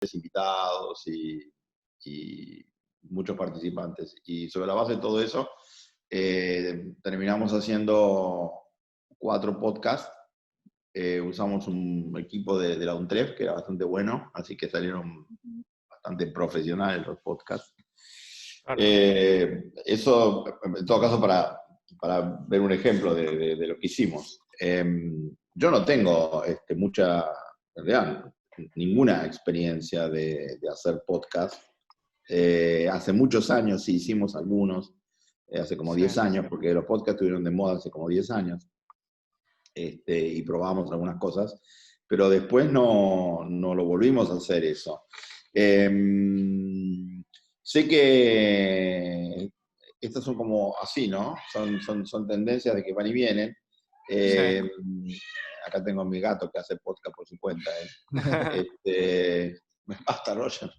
invitados y muchos participantes. Y sobre la base de todo eso, terminamos haciendo 4 podcasts. Usamos un equipo de la UNTREF que era bastante bueno, así que salieron bastante profesionales los podcasts. Claro. Eso, en todo caso, para ver un ejemplo de lo que hicimos. Yo no tengo mucha, en realidad, ninguna experiencia de hacer podcast. Hace muchos años sí hicimos algunos, hace como 10 años, porque los podcasts estuvieron de moda hace como 10 años. Y probamos algunas cosas, pero después no lo volvimos a hacer eso. Sé que estas son como así, ¿no? Son tendencias de que van y vienen. Acá tengo a mi gato que hace podcast por su cuenta. Basta, Roger.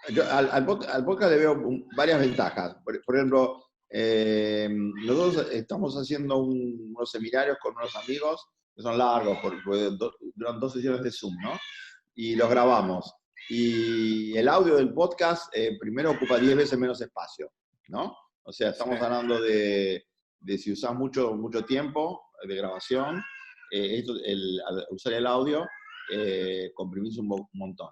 Yo al podcast le veo varias ventajas. Por ejemplo, nosotros estamos haciendo unos seminarios con unos amigos que son largos, porque duran 2 sesiones de Zoom, ¿no? Y los grabamos. Y el audio del podcast primero ocupa 10 veces menos espacio, ¿no? O sea, estamos hablando de si usás mucho tiempo de grabación, al usar el audio, comprimís un montón.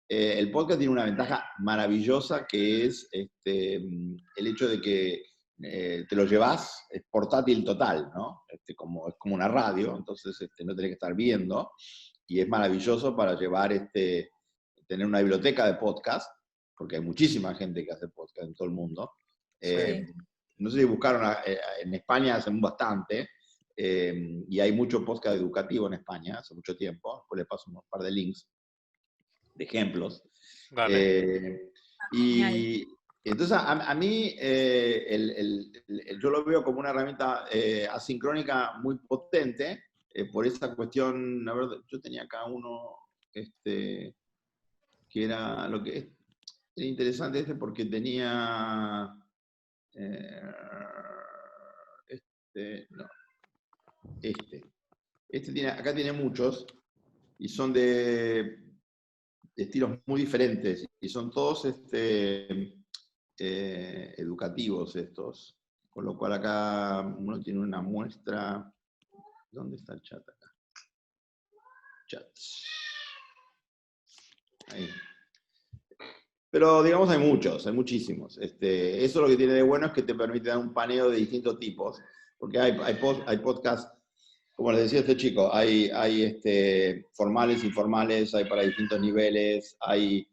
El podcast tiene una ventaja maravillosa que es el hecho de que te lo llevas, es portátil total, ¿no? Es como una radio, entonces no tenés que estar viendo, y es maravilloso para llevar, tener una biblioteca de podcast, porque hay muchísima gente que hace podcast en todo el mundo. No sé si buscaron, en España hacen bastante, y hay mucho podcast educativo en España hace mucho tiempo, después les paso un par de links, de ejemplos. Y entonces a mí yo lo veo como una herramienta asincrónica muy potente por esa cuestión. A ver, yo tenía acá uno que era lo que era interesante porque tenía no, acá tiene muchos y son de estilos muy diferentes y son todos educativos estos, con lo cual acá uno tiene una muestra. ¿Dónde está el chat acá? Chats. Ahí. Pero digamos hay muchos, hay muchísimos. Eso lo que tiene de bueno es que te permite dar un paneo de distintos tipos, porque hay podcasts, como les decía este chico, hay formales, informales, hay para distintos niveles, hay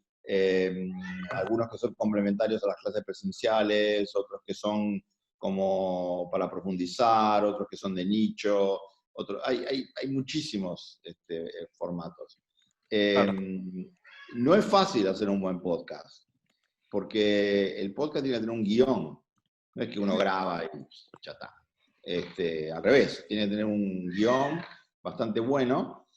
algunos que son complementarios a las clases presenciales, otros que son como para profundizar, otros que son de nicho, hay muchísimos formatos. No es fácil hacer un buen podcast, porque el podcast tiene que tener un guión, no es que uno graba y ya está. Al revés, tiene que tener un guión bastante bueno.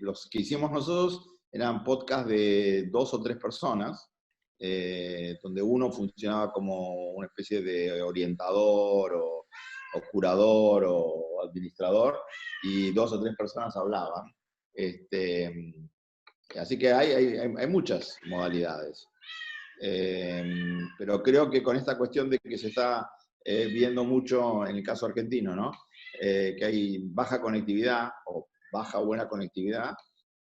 Los que hicimos nosotros eran podcasts de 2 o 3 personas, donde uno funcionaba como una especie de orientador o curador o administrador, y 2 o 3 personas hablaban. Así que hay muchas modalidades. Pero creo que con esta cuestión de que se está viendo mucho en el caso argentino, ¿no? Que hay baja conectividad o baja buena conectividad,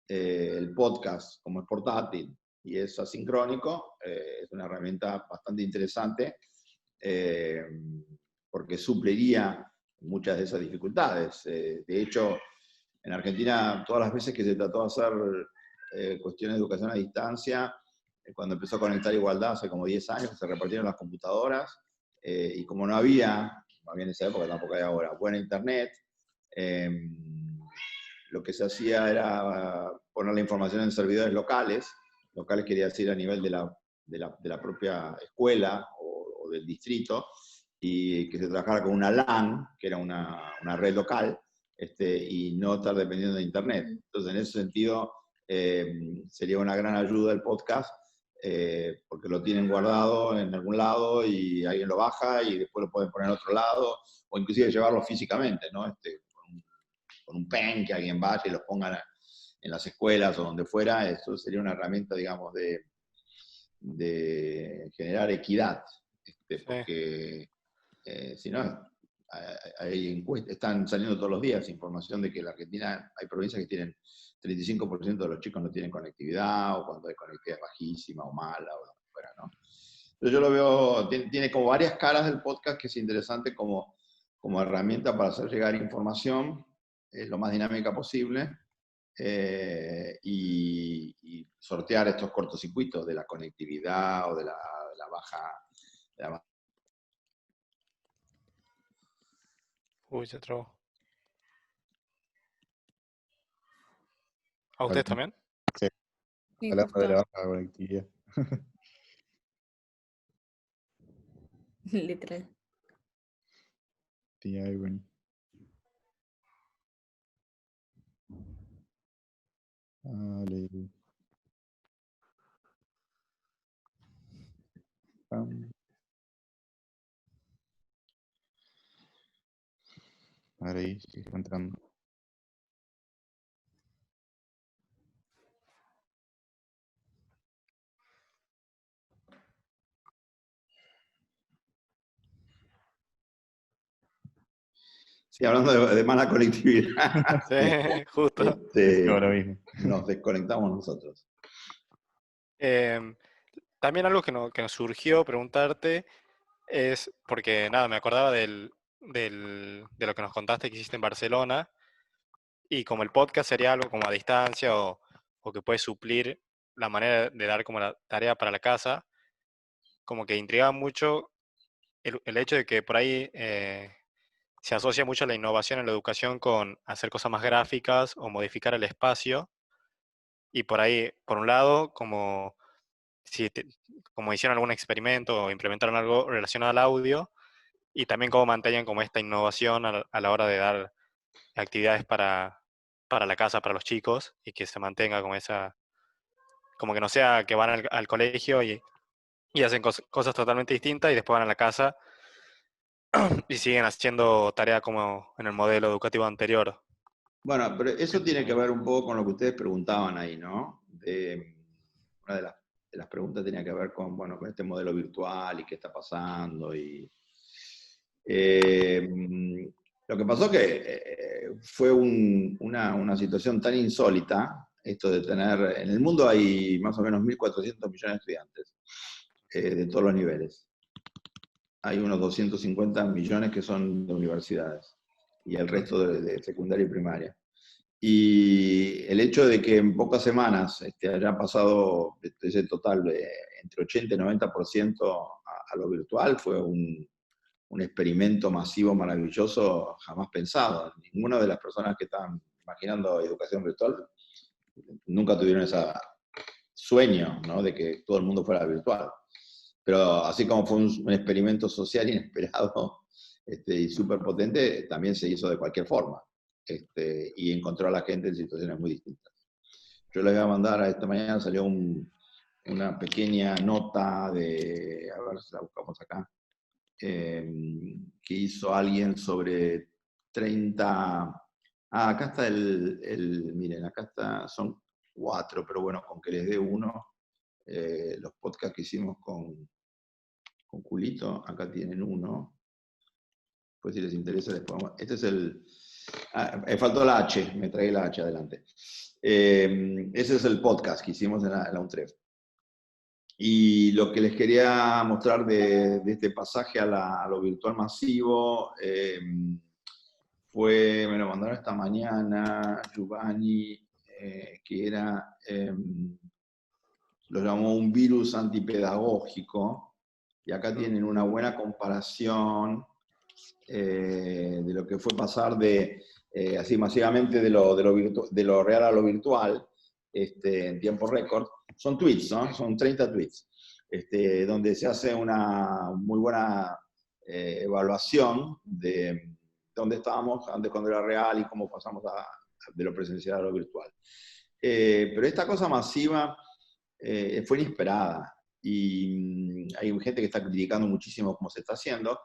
el podcast, como es portátil y es asincrónico, es una herramienta bastante interesante, porque supliría muchas de esas dificultades. De hecho, en Argentina, todas las veces que se trató de hacer cuestiones de educación a distancia, cuando empezó a conectar Igualdad hace como 10 años, se repartieron las computadoras, y como no había en esa época, tampoco hay ahora, buena internet, lo que se hacía era poner la información en servidores locales quería decir a nivel de la propia escuela o del distrito, y que se trabajara con una LAN, que era una red local, y no estar dependiendo de internet. Entonces, en ese sentido, sería una gran ayuda el podcast, porque lo tienen guardado en algún lado y alguien lo baja y después lo pueden poner en otro lado, o inclusive llevarlo físicamente, ¿no? con un pen, que alguien vaya y los ponga en las escuelas o donde fuera. Eso sería una herramienta, digamos, de generar equidad, Sí. porque si no, están saliendo todos los días información de que en la Argentina hay provincias que tienen 35% de los chicos no tienen conectividad, o cuando hay conectividad bajísima o mala, o lo que fuera, ¿no? Entonces yo lo veo, tiene como varias caras del podcast, que es interesante como herramienta para hacer llegar información lo más dinámica posible, y sortear estos cortocircuitos de la conectividad o de la baja. Uy, se trabó. ¿A ustedes también? Sí, Sí, hablando de la justo, baja conectividad. literal. Sí, ahí, bueno. Dale. Pam. Ahora ahí sí está entrando. Sí, hablando de mala conectividad, Sí, justo. Digo lo mismo. nos desconectamos nosotros. Em, También algo que nos surgió preguntarte es, porque nada, me acordaba de lo que nos contaste que hiciste en Barcelona, y como el podcast sería algo como a distancia o que puede suplir la manera de dar como la tarea para la casa, como que intrigaba mucho el hecho de que por ahí se asocia mucho la innovación en la educación con hacer cosas más gráficas o modificar el espacio, y por ahí, por un lado, como si como hicieron algún experimento o implementaron algo relacionado al audio, y también cómo mantenían como esta innovación a la hora de dar actividades para la casa, para los chicos, y que se mantenga como esa, como que no sea que van al colegio y hacen cosas totalmente distintas y después van a la casa y siguen haciendo tarea como en el modelo educativo anterior. Bueno, pero eso tiene que ver un poco con lo que ustedes preguntaban ahí, ¿no? Una de las preguntas tenía que ver con, bueno, con este modelo virtual y qué está pasando. Eh, lo que pasó que fue una situación tan insólita, esto de tener, en el mundo hay más o menos 1.400 millones de estudiantes, de todos los niveles. Hay unos 250 millones que son de universidades, y el resto de secundaria y primaria. Y el hecho de que en pocas semanas haya pasado ese total de entre 80 y 90% a lo virtual fue un experimento masivo maravilloso jamás pensado. Ninguna de las personas que estaban imaginando educación virtual nunca tuvieron ese sueño, ¿no?, de que todo el mundo fuera virtual. Pero así como fue un experimento social inesperado y súper potente, también se hizo de cualquier forma, y encontró a la gente en situaciones muy distintas. Yo les voy a mandar, esta mañana salió una pequeña nota a ver si la buscamos acá, que hizo alguien sobre 30. Acá está miren, acá son 4, pero bueno, con que les dé uno, los podcasts que hicimos con Julito, acá tienen uno. Pues si les interesa, les podemos. Este es me faltó la H, me traí la H adelante. Ese es el podcast que hicimos en la UNTREF. Y lo que les quería mostrar de este pasaje a lo virtual masivo me lo mandaron esta mañana Giovanni, que era, lo llamó un virus antipedagógico, y acá tienen una buena comparación de lo que fue pasar así masivamente de lo real a lo virtual, en tiempo récord. Son tweets, ¿no? Son 30 tweets, donde se hace una muy buena evaluación de dónde estábamos antes cuando era real y cómo pasamos de lo presencial a lo virtual. Pero esta cosa masiva fue inesperada, y hay gente que está criticando muchísimo cómo se está haciendo,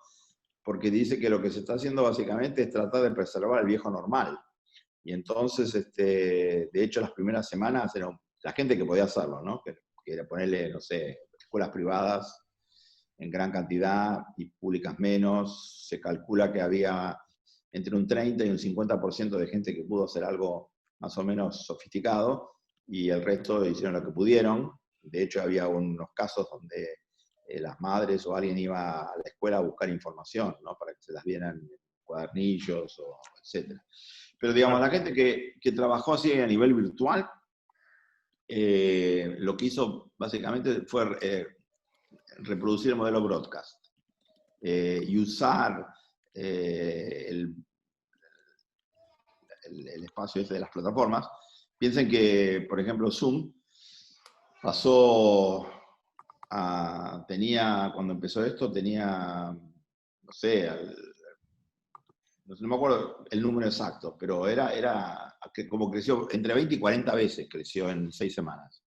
porque dice que lo que se está haciendo básicamente es tratar de preservar el viejo normal. Y entonces, de hecho, las primeras semanas era la gente que podía hacerlo, ¿no? Que era ponerle, no sé, escuelas privadas en gran cantidad y públicas menos. Se calcula que había entre un 30 y un 50% de gente que pudo hacer algo más o menos sofisticado, y el resto hicieron lo que pudieron. De hecho, había unos casos donde las madres o alguien iba a la escuela a buscar información, ¿no? Para que se las dieran en cuadernillos, o etc. Pero digamos, la gente que trabajó así a nivel virtual, lo que hizo básicamente fue reproducir el modelo broadcast y usar el espacio ese de las plataformas. Piensen que, por ejemplo, Zoom pasó cuando empezó esto, tenía, no sé, no me acuerdo el número exacto, pero era como creció, entre 20 y 40 veces creció en 6 semanas.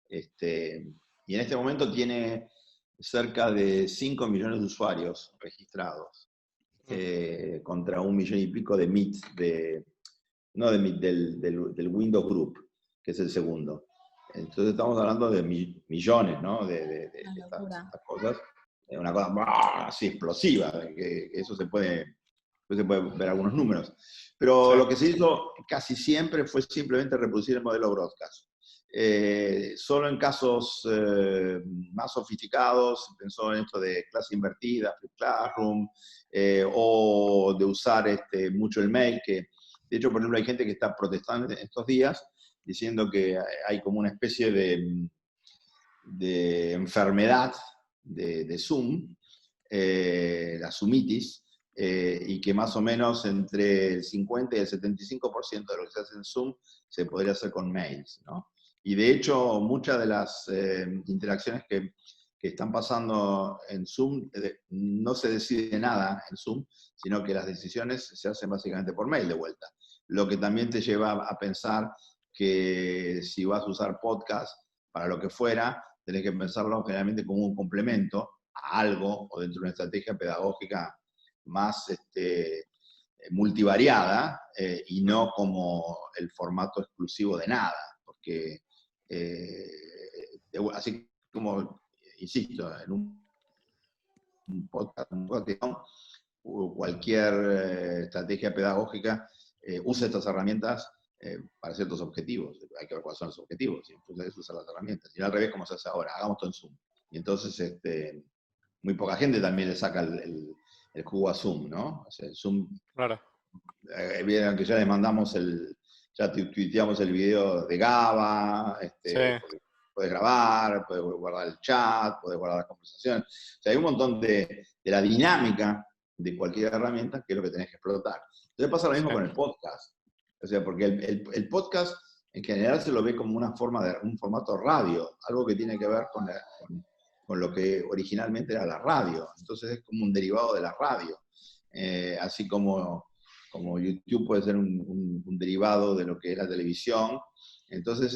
Y en este momento tiene cerca de 5 millones de usuarios registrados, contra 1 millón y pico de Meet, no de Meet, del Windows Group, que es el segundo. Entonces estamos hablando de millones, ¿no? De estas cosas. Es una cosa así explosiva, que eso se puede ver algunos números. Pero Sí. lo que se hizo casi siempre fue simplemente reproducir el modelo broadcast. Solo en casos más sofisticados se pensó en esto de clase invertida, Flip Classroom, o de usar mucho el mail, que de hecho, por ejemplo, hay gente que está protestando estos días diciendo que hay como una especie de enfermedad de Zoom, la Zoomitis, y que más o menos entre el 50 y el 75% de lo que se hace en Zoom se podría hacer con mails, ¿no? Y de hecho, muchas de las interacciones que están pasando en Zoom, no se decide nada en Zoom, sino que las decisiones se hacen básicamente por mail de vuelta. Lo que también te lleva a pensar que si vas a usar podcast para lo que fuera, tenés que pensarlo generalmente como un complemento a algo, o dentro de una estrategia pedagógica más multivariada, y no como el formato exclusivo de nada, porque así como, insisto, en un podcast, cualquier estrategia pedagógica usa estas herramientas para ciertos objetivos. Hay que ver cuáles son los objetivos, y entonces usar las herramientas. Y al revés, como se hace ahora, hagamos todo en Zoom. Y entonces muy poca gente también le saca el jugo a Zoom, ¿no? O sea, Zoom, Claro. vieron que ya les mandamos ya tuiteamos el video de GABA, Sí. porque puedes grabar, puedes guardar el chat, puedes guardar la conversación. O sea, hay un montón de la dinámica de cualquier herramienta que es lo que tenés que explotar. Entonces pasa lo mismo con el podcast. O sea, porque el podcast en general se lo ve como un formato radio, algo que tiene que ver con lo que originalmente era la radio. Entonces es como un derivado de la radio. Así como YouTube puede ser un derivado de lo que es la televisión. Entonces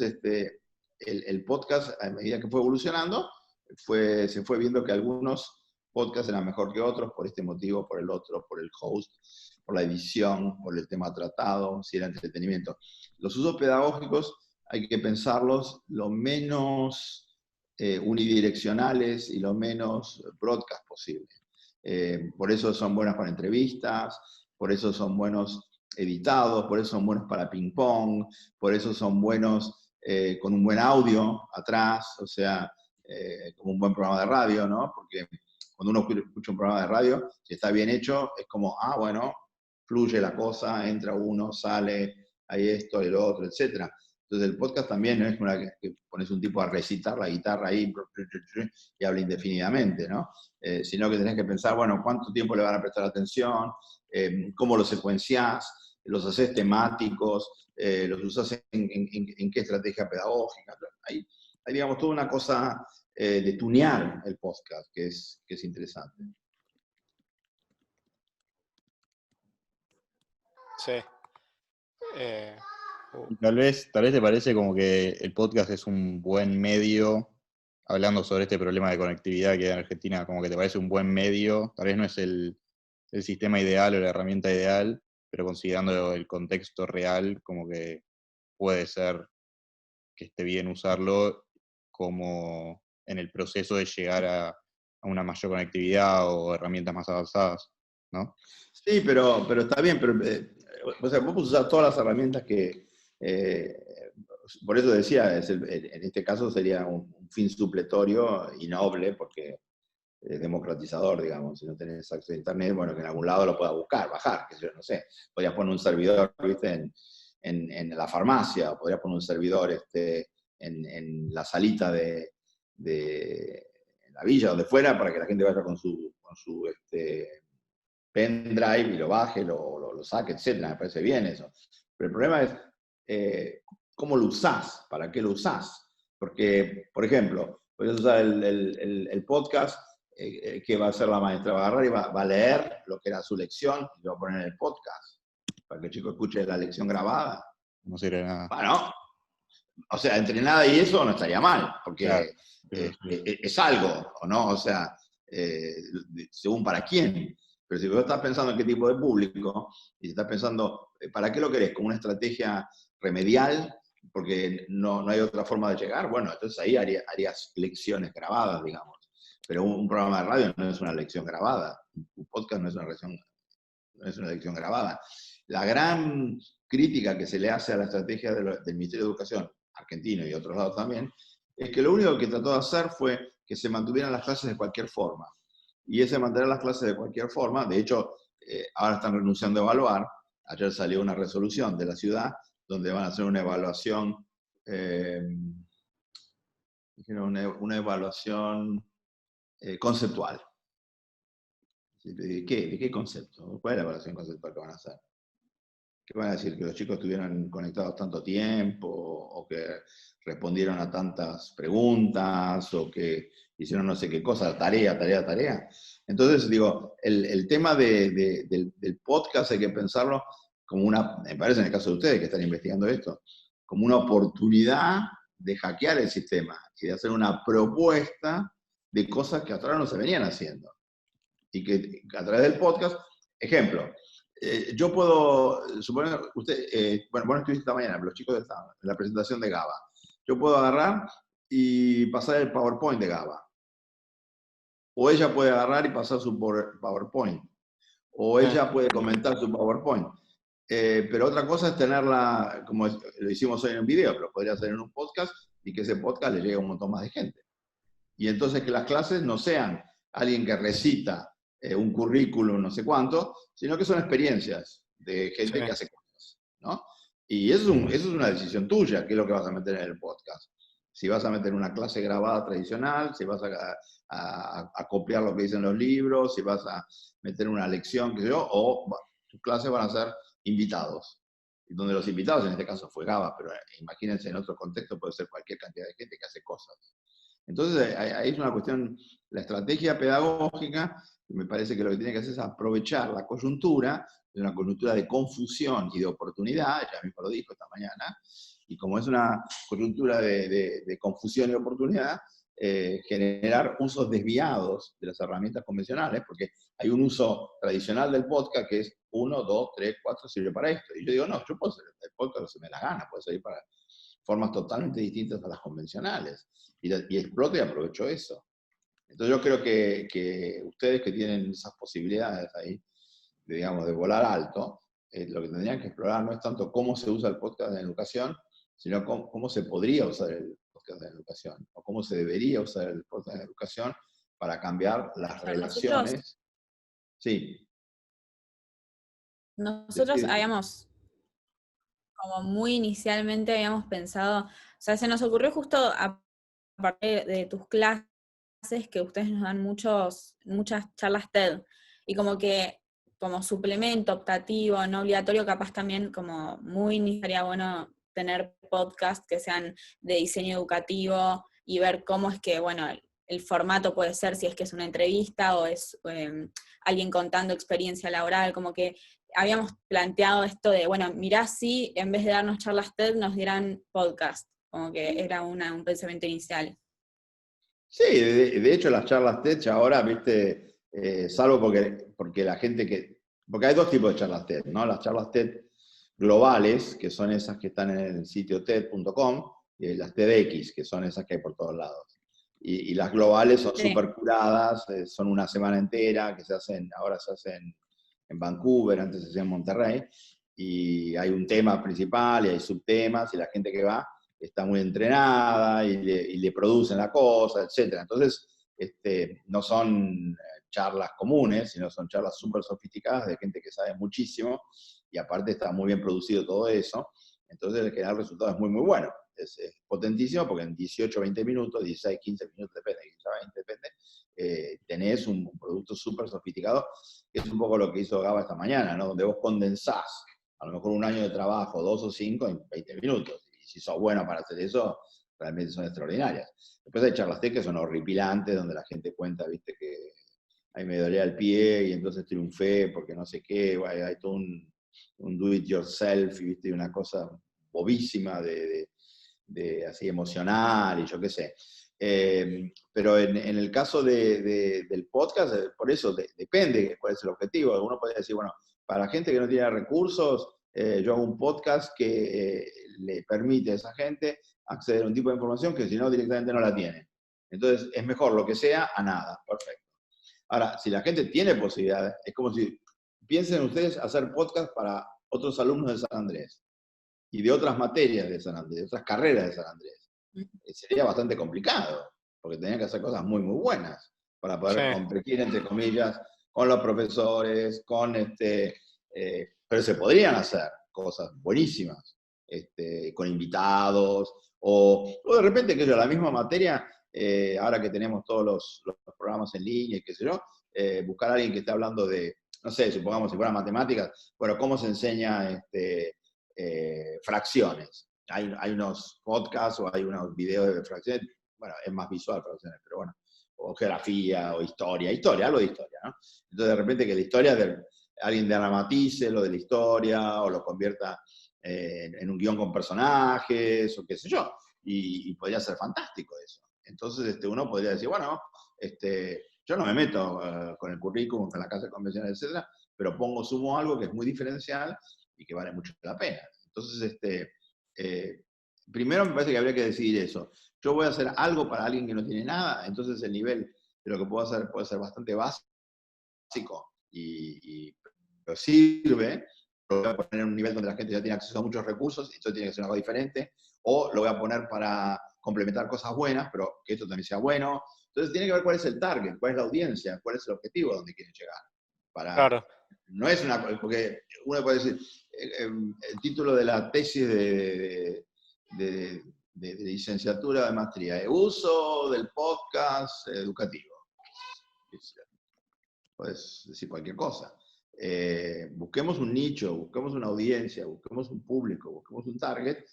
el podcast, a medida que fue evolucionando, se fue viendo que algunos podcasts eran mejor que otros por este motivo, por el otro, por el host, por la edición, por el tema tratado, si era entretenimiento. Los usos pedagógicos hay que pensarlos lo menos unidireccionales y lo menos broadcast posible. Por eso son buenas para entrevistas, por eso son buenos editados, por eso son buenos para ping pong, por eso son buenos con un buen audio atrás, o sea, como un buen programa de radio, ¿no? Porque cuando uno escucha un programa de radio, si está bien hecho, es como, bueno, fluye la cosa, entra uno, sale, hay esto, el otro, etc. Entonces el podcast también no es una que pones un tipo a recitar la guitarra ahí y habla indefinidamente, ¿no? Sino que tenés que pensar, bueno, cuánto tiempo le van a prestar atención, cómo los secuenciás, los haces temáticos, los usás en qué estrategia pedagógica. Hay, digamos, toda una cosa de tunear el podcast que es interesante. Sí. Y tal vez te parece como que el podcast es un buen medio, hablando sobre este problema de conectividad que hay en Argentina, como que te parece un buen medio, tal vez no es el sistema ideal o la herramienta ideal, pero considerando el contexto real, como que puede ser que esté bien usarlo como en el proceso de llegar a una mayor conectividad o herramientas más avanzadas, ¿no? Sí, pero está bien, pero o sea, vos podés usar todas las herramientas que, por eso decía, en este caso sería un fin supletorio y noble, porque democratizador, digamos. Si no tenés acceso a Internet, bueno, que en algún lado lo puedas buscar, bajar, que yo no sé. Podrías poner un servidor, ¿viste? En la farmacia, o podrías poner un servidor en la salita de la villa, donde fuera, para que la gente vaya con su pendrive y lo baje, lo saque, etc. Me parece bien eso. Pero el problema es cómo lo usás, para qué lo usás. Porque, por ejemplo, podés usar el podcast que va a hacer la maestra, va a agarrar y va a leer lo que era su lección y lo va a poner en el podcast, para que el chico escuche la lección grabada. No sirve de nada. Bueno, o sea, entre nada y eso no estaría mal, Claro, porque sí. es algo, ¿o no? O sea, según para quién. Pero si vos estás pensando en qué tipo de público, y si estás pensando, ¿para qué lo querés? ¿Como una estrategia remedial? Porque no hay otra forma de llegar. Bueno, entonces ahí harías lecciones grabadas, digamos. Pero un programa de radio no es una lección grabada. Un podcast no es una lección grabada. La gran crítica que se le hace a la estrategia del Ministerio de Educación argentino y otros lados también, es que lo único que trató de hacer fue que se mantuvieran las clases de cualquier forma. Y ese mantener las clases de cualquier forma, de hecho, ahora están renunciando a evaluar. Ayer salió una resolución de la ciudad donde van a hacer una evaluación, una evaluación conceptual. ¿De qué concepto? ¿Cuál es la evaluación conceptual que van a hacer? ¿Qué van a decir? ¿Que los chicos estuvieron conectados tanto tiempo? ¿O que respondieron a tantas preguntas? ¿O que hicieron no sé qué cosa? Tarea. Entonces, digo, el tema del podcast hay que pensarlo como me parece en el caso de ustedes que están investigando esto, como una oportunidad de hackear el sistema y de hacer una propuesta de cosas que hasta ahora no se venían haciendo. Y que a través del podcast, ejemplo, yo puedo, suponer, usted, bueno, vos estuviste esta mañana, los chicos estaban en la presentación de GABA. Yo puedo agarrar y pasar el PowerPoint de GABA. O ella puede agarrar y pasar su PowerPoint. O ella puede comentar su PowerPoint. Pero otra cosa es tenerla, como lo hicimos hoy en un video, pero podría ser en un podcast y que ese podcast le llegue a un montón más de gente. Y entonces que las clases no sean alguien que recita un currículum, no sé cuánto, sino que son experiencias de gente que hace cosas, ¿no? Y eso es una decisión tuya, qué es lo que vas a meter en el podcast. Si vas a meter una clase grabada tradicional, si vas a copiar lo que dicen los libros, si vas a meter una lección, qué sé yo, o tus clases van a ser invitados. Donde los invitados, en este caso fue GABA, pero imagínense en otro contexto puede ser cualquier cantidad de gente que hace cosas. Entonces, ahí es una cuestión, la estrategia pedagógica, me parece que lo que tiene que hacer es aprovechar la coyuntura, de una coyuntura de confusión y de oportunidad, ella mismo lo dijo esta mañana, y como es una coyuntura de confusión y oportunidad, generar usos desviados de las herramientas convencionales, porque hay un uso tradicional del podcast que es 1, 2, 3, 4, sirve para esto. Y yo digo, no, yo puedo hacer el podcast lo que se me da la gana, puede servir para formas totalmente distintas a las convencionales. Y exploto y aprovecho eso. Entonces yo creo que ustedes que tienen esas posibilidades ahí, digamos, de volar alto, lo que tendrían que explorar no es tanto cómo se usa el podcast en educación, sino cómo se podría usar el podcast en educación, o cómo se debería usar el podcast en educación para cambiar las relaciones. Sí. Nosotros habíamos, como muy inicialmente habíamos pensado, o sea, se nos ocurrió justo a partir de tus clases que ustedes nos dan muchas charlas TED, y como que como suplemento optativo, no obligatorio, capaz también como muy estaría bueno tener podcasts que sean de diseño educativo y ver cómo es que, bueno, el formato puede ser si es que es una entrevista o es alguien contando experiencia laboral, como que habíamos planteado esto de, bueno, mirá si en vez de darnos charlas TED nos dieran podcast, como que era un pensamiento inicial. Sí, de hecho las charlas TED ahora, viste, salvo porque la gente que porque hay dos tipos de charlas TED, ¿no? Las charlas TED globales, que son esas que están en el sitio TED.com, y las TEDx, que son esas que hay por todos lados. Y las globales son Sí. súper curadas, son una semana entera, que ahora se hacen en Vancouver, antes se hacía en Monterrey, y hay un tema principal y hay subtemas, y la gente que va está muy entrenada y le producen la cosa, etc. Entonces, no son charlas comunes, sino son charlas súper sofisticadas de gente que sabe muchísimo, y aparte está muy bien producido todo eso, entonces el general resultado es muy, muy bueno. Es potentísimo porque en 18, 20 minutos, 16, 15 minutos, depende, 20, depende, tenés un producto súper sofisticado, que es un poco lo que hizo Gaba esta mañana, ¿no? Donde vos condensás a lo mejor un año de trabajo, 2 o 5, en 20 minutos. Y si sos bueno para hacer eso, realmente son extraordinarias. Después hay charlas TED que son horripilantes, donde la gente cuenta, viste, que ahí me dolía el pie y entonces triunfé porque no sé qué, hay todo un do it yourself, y viste, una cosa bobísima de así emocional y yo qué sé. Pero en el caso del podcast, por eso depende cuál es el objetivo. Uno puede decir, bueno, para la gente que no tiene recursos, yo hago un podcast que le permite a esa gente acceder a un tipo de información que si no directamente no la tiene. Entonces es mejor lo que sea a nada. Perfecto. Ahora, si la gente tiene posibilidades, es como si piensen ustedes hacer podcast para otros alumnos de San Andrés y de otras materias de San Andrés, de otras carreras de San Andrés. Sería bastante complicado, porque tenían que hacer cosas muy, muy buenas para poder competir, entre comillas, con los profesores, pero se podrían hacer cosas buenísimas, con invitados, o de repente, que yo, la misma materia, ahora que tenemos todos los programas en línea y qué sé yo, buscar a alguien que esté hablando de, no sé, supongamos si fuera matemáticas, bueno, cómo se enseña fracciones. Hay unos podcasts o hay unos videos de fracciones, bueno, es más visual fracciones, pero bueno, o geografía o historia, algo de historia, ¿no? Entonces de repente que la historia, alguien dramatice lo de la historia o lo convierta en un guión con personajes o qué sé yo, y podría ser fantástico eso. Entonces uno podría decir, bueno, yo no me meto con el currículum, con la casa de convenciones, etcétera, pero sumo algo que es muy diferencial y que vale mucho la pena. Entonces, primero me parece que habría que decidir eso. Yo voy a hacer algo para alguien que no tiene nada, entonces el nivel de lo que puedo hacer puede ser bastante básico, pero sirve. Lo voy a poner en un nivel donde la gente ya tiene acceso a muchos recursos, esto tiene que ser algo diferente, o lo voy a poner para complementar cosas buenas, pero que esto también sea bueno. Entonces tiene que ver cuál es el target, cuál es la audiencia, cuál es el objetivo a donde quieren llegar. Claro. No es porque uno puede decir, el título de la tesis de licenciatura de maestría, uso del podcast educativo. Puedes decir cualquier cosa. Busquemos un nicho, busquemos una audiencia, busquemos un público, busquemos un target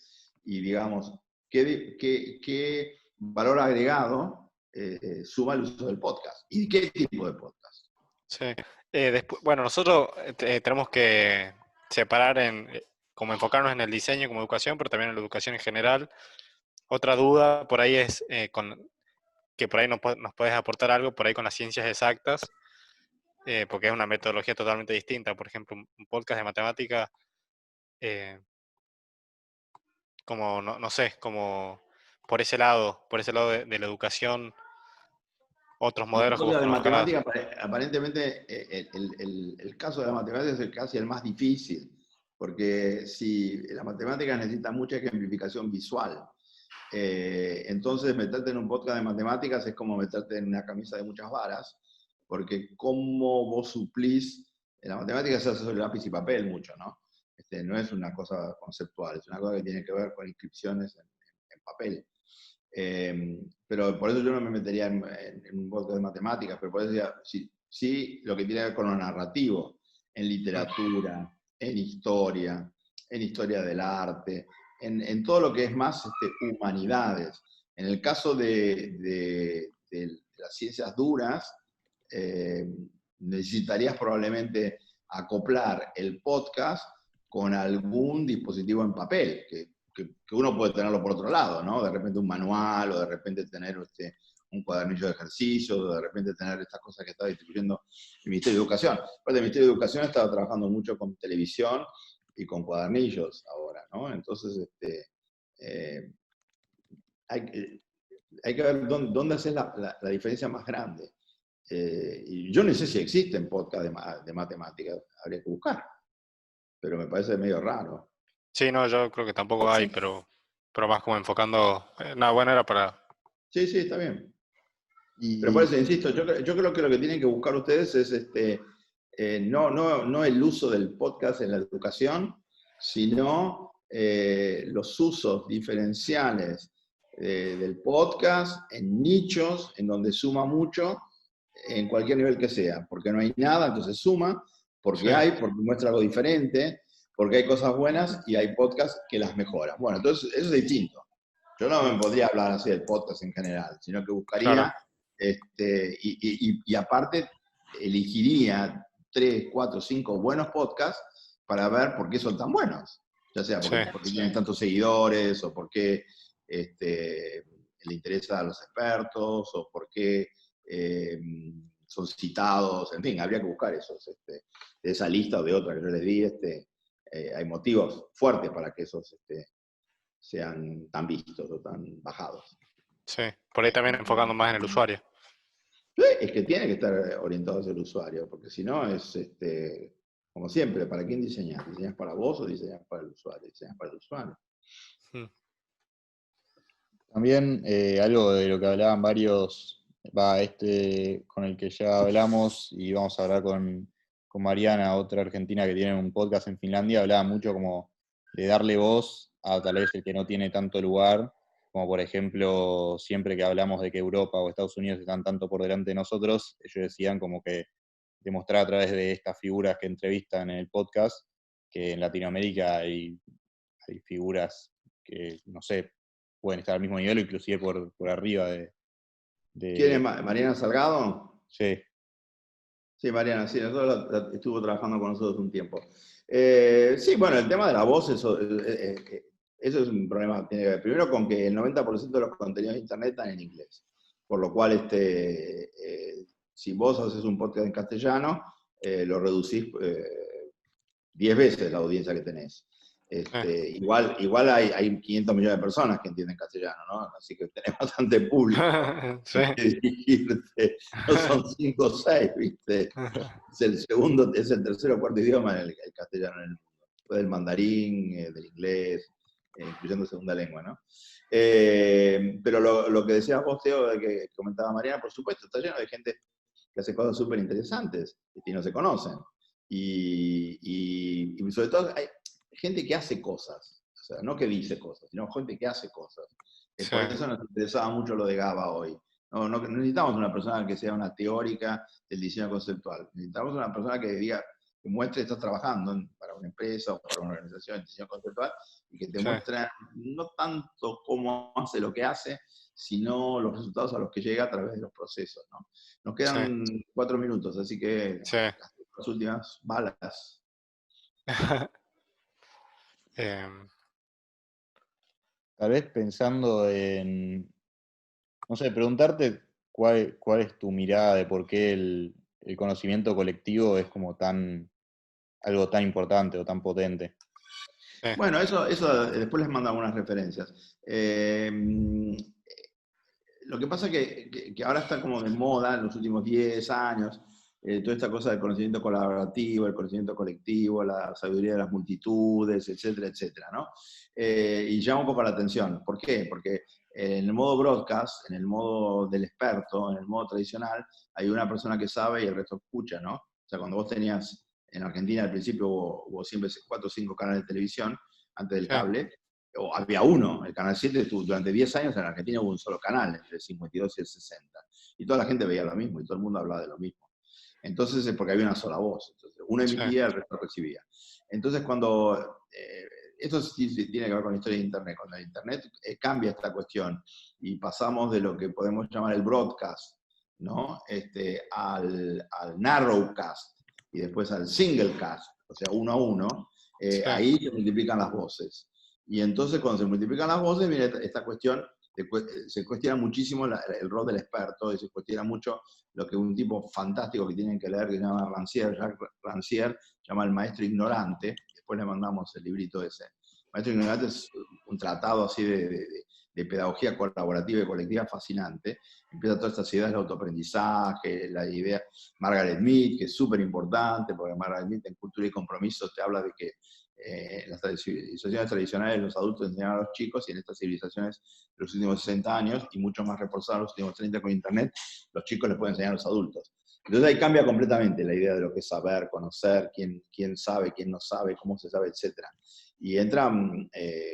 y digamos, ¿qué valor agregado suma el uso del podcast? ¿Y qué tipo de podcast? Sí. Bueno, nosotros tenemos que separar como enfocarnos en el diseño como educación, pero también en la educación en general. Otra duda por ahí es que por ahí nos puedes aportar algo por ahí con las ciencias exactas, porque es una metodología totalmente distinta. Por ejemplo, un podcast de matemática, como no sé, como por ese lado de la educación, otros Un modelos como podcast de los canales. matemática, aparentemente el caso de la matemática es casi el más difícil, porque si la matemática necesita mucha ejemplificación visual, entonces meterte en un podcast de matemáticas es como meterte en una camisa de muchas varas, porque cómo vos suplís, la matemática se hace sobre lápiz y papel mucho, ¿no? No es una cosa conceptual, es una cosa que tiene que ver con inscripciones en papel. Pero por eso yo no me metería en un podcast de matemáticas, pero por eso decía, sí, lo que tiene que ver con lo narrativo, en literatura, en historia del arte, en todo lo que es más humanidades. En el caso de las ciencias duras, necesitarías probablemente acoplar el podcast con algún dispositivo en papel, que uno puede tenerlo por otro lado, ¿no? De repente un manual o de repente tener un cuadernillo de ejercicios, de repente tener estas cosas que está distribuyendo el Ministerio de Educación. Aparte, el Ministerio de Educación estaba trabajando mucho con televisión y con cuadernillos ahora, ¿no? Entonces, hay que ver dónde hacer la diferencia más grande. Y yo no sé si existen podcasts de matemáticas, habría que buscar, pero me parece medio raro. Sí, no, yo creo que tampoco hay, Sí. pero más como enfocando. Nada, bueno, era para. Sí, está bien. Y, Pero por eso, insisto, yo creo que lo que tienen que buscar ustedes es no el uso del podcast en la educación, sino los usos diferenciales del podcast en nichos, en donde suma mucho, en cualquier nivel que sea. Porque no hay nada, entonces suma, porque Sí. porque muestra algo diferente, porque hay cosas buenas y hay podcasts que las mejoran. Bueno, entonces eso es distinto. Yo no me podría hablar así del podcast en general, sino que buscaría, Claro. y aparte elegiría 3, 4, 5 buenos podcasts para ver por qué son tan buenos. Ya sea porque Sí. tienen tantos seguidores, o porque le interesa a los expertos, o porque son citados, en fin, habría que buscar esos, de esa lista o de otra que yo les di, hay motivos fuertes para que esos sean tan vistos o tan bajados. Sí. Por ahí también enfocando más en el usuario. Es que tiene que estar orientado hacia el usuario, porque si no es, como siempre, ¿para quién diseñas? ¿Diseñas para vos o diseñas para el usuario? Diseñas para el usuario. también algo de lo que hablaban varios, con el que ya hablamos, y vamos a hablar con Mariana, otra argentina que tiene un podcast en Finlandia, hablaba mucho como de darle voz a tal vez el que no tiene tanto lugar, como por ejemplo, siempre que hablamos de que Europa o Estados Unidos están tanto por delante de nosotros, ellos decían como que demostrar a través de estas figuras que entrevistan en el podcast, que en Latinoamérica hay figuras que, no sé, pueden estar al mismo nivel o inclusive por arriba ¿Quién es de Mariana Salgado? sí. Sí, Mariana, sí, nosotros estuvo trabajando con nosotros un tiempo. Sí, bueno, el tema de la voz, eso es un problema. Tiene que ver primero con que el 90% de los contenidos de Internet están en inglés. Por lo cual, si vos haces un podcast en castellano, lo reducís 10 veces la audiencia que tenés. Igual hay 500 millones de personas que entienden castellano, ¿no? Así que tenés bastante público Sí. que dirigirte. No son 5 o 6, ¿viste? Es el tercero o cuarto idioma el castellano en el mundo. Después del mandarín, del inglés, incluyendo segunda lengua, ¿no? Pero lo que decías vos, Teo, de que comentaba Mariana, por supuesto, está lleno de gente que hace cosas súper interesantes y no se conocen. Y sobre todo hay gente que hace cosas, o sea, no que dice cosas, sino gente que hace cosas. Sí. Por eso nos interesaba mucho lo de Gaba hoy. No necesitamos una persona que sea una teórica del diseño conceptual. Necesitamos una persona que diga, que muestre que estás trabajando para una empresa o para una organización de diseño conceptual y que te muestre no tanto cómo hace lo que hace, sino los resultados a los que llega a través de los procesos, ¿no? Nos quedan 4 minutos, así que las últimas balas. Tal vez pensando en, no sé, preguntarte cuál es tu mirada de por qué el conocimiento colectivo es como algo tan importante o tan potente. Bueno, eso después les mando algunas referencias. Lo que pasa es que ahora está como de moda en los últimos 10 años, toda esta cosa del conocimiento colaborativo, el conocimiento colectivo, la sabiduría de las multitudes, etcétera, etcétera, ¿no? Y llama un poco la atención. ¿Por qué? Porque en el modo broadcast, en el modo del experto, en el modo tradicional, hay una persona que sabe y el resto escucha, ¿no? O sea, cuando vos tenías, en Argentina al principio hubo siempre 4 o 5 canales de televisión antes del cable, o había uno, el Canal 7 durante 10 años en Argentina hubo un solo canal, entre el 52 y el 60. Y toda la gente veía lo mismo, y todo el mundo hablaba de lo mismo. Entonces es porque había una sola voz. Entonces, uno emitía, el resto recibía. Entonces cuando, esto sí tiene que ver con la historia de Internet, cuando el Internet cambia esta cuestión, y pasamos de lo que podemos llamar el broadcast, ¿no? Al narrowcast, y después al singlecast, o sea, 1 a 1, ahí se multiplican las voces. Y entonces cuando se multiplican las voces viene esta cuestión se cuestiona muchísimo el rol del experto, y se cuestiona mucho lo que un tipo fantástico que tienen que leer, que se llama Jacques Rancière, llama El maestro ignorante. Después le mandamos el librito ese. El maestro ignorante es un tratado así de pedagogía colaborativa y colectiva fascinante. Empieza todas estas ideas de autoaprendizaje, la idea Margaret Mead, que es súper importante, porque Margaret Mead en Cultura y Compromiso te habla de que las civilizaciones tradicionales los adultos enseñan a los chicos, y en estas civilizaciones de los últimos 60 años, y mucho más reforzados los últimos 30 con Internet, los chicos les pueden enseñar a los adultos. Entonces ahí cambia completamente la idea de lo que es saber, conocer, quién sabe, quién no sabe, cómo se sabe, etc. Y entran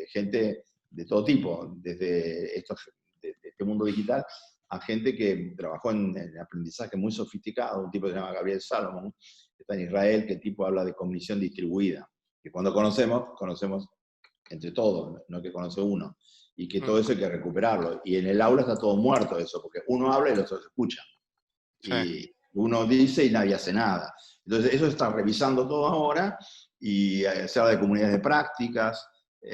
gente de todo tipo, desde este mundo digital, a gente que trabajó en aprendizaje muy sofisticado, un tipo que se llama Gabriel Salomon, que está en Israel, que el tipo habla de cognición distribuida, que cuando conocemos entre todos, no que conoce uno, y que todo eso hay que recuperarlo. Y en el aula está todo muerto eso, porque uno habla y los otros escuchan. Sí. Y uno dice y nadie hace nada. Entonces eso está revisando todo ahora, y se habla de comunidades de prácticas.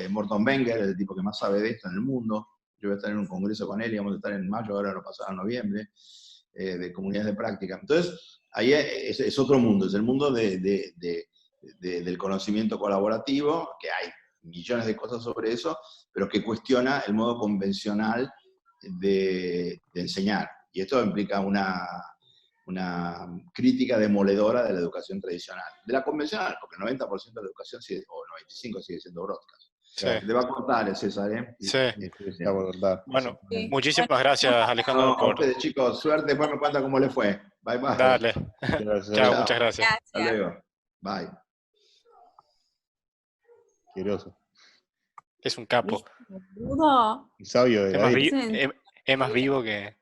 Morton Wenger es el tipo que más sabe de esto en el mundo. Yo voy a estar en un congreso con él, y vamos a estar en mayo, ahora lo pasado en noviembre, de comunidades de práctica. Entonces, ahí es otro mundo, es el mundo del conocimiento colaborativo, que hay millones de cosas sobre eso, pero que cuestiona el modo convencional de enseñar. Y esto implica una crítica demoledora de la educación tradicional, de la convencional, porque el 90% de la educación, o 95% sigue siendo broadcast. Sí. Te va a contar, César, ¿eh? Sí. Está por contar. Bueno, Sí. muchísimas gracias, Alejandro, No, a por... ustedes, chicos, suerte, después me cuentan cómo les fue. Bye, bye. Dale. Gracias. Chao, Chao. muchas gracias. Hasta luego. Bye. Asqueroso. Es un capo. Boludo. Un sabio de Es la más, vida. es más vivo que...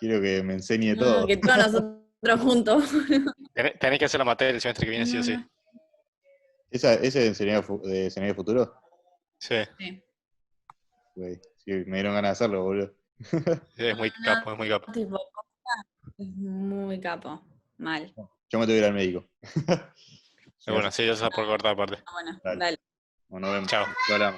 Quiero que me enseñe No, todo. que todos nosotros juntos. Tenés que hacer la materia el semestre que viene, sí o sí. ¿Ese es de escenario futuro? Sí, Sí. Güey, sí, me dieron ganas de hacerlo, boludo. es muy capo, es muy capo. Tipo, es muy capo. Mal. Yo me tengo que ir al médico. Bueno, sí, ya está por cortar aparte. Bueno, Dale. dale. Bueno, nos vemos. Chao. Hablamos.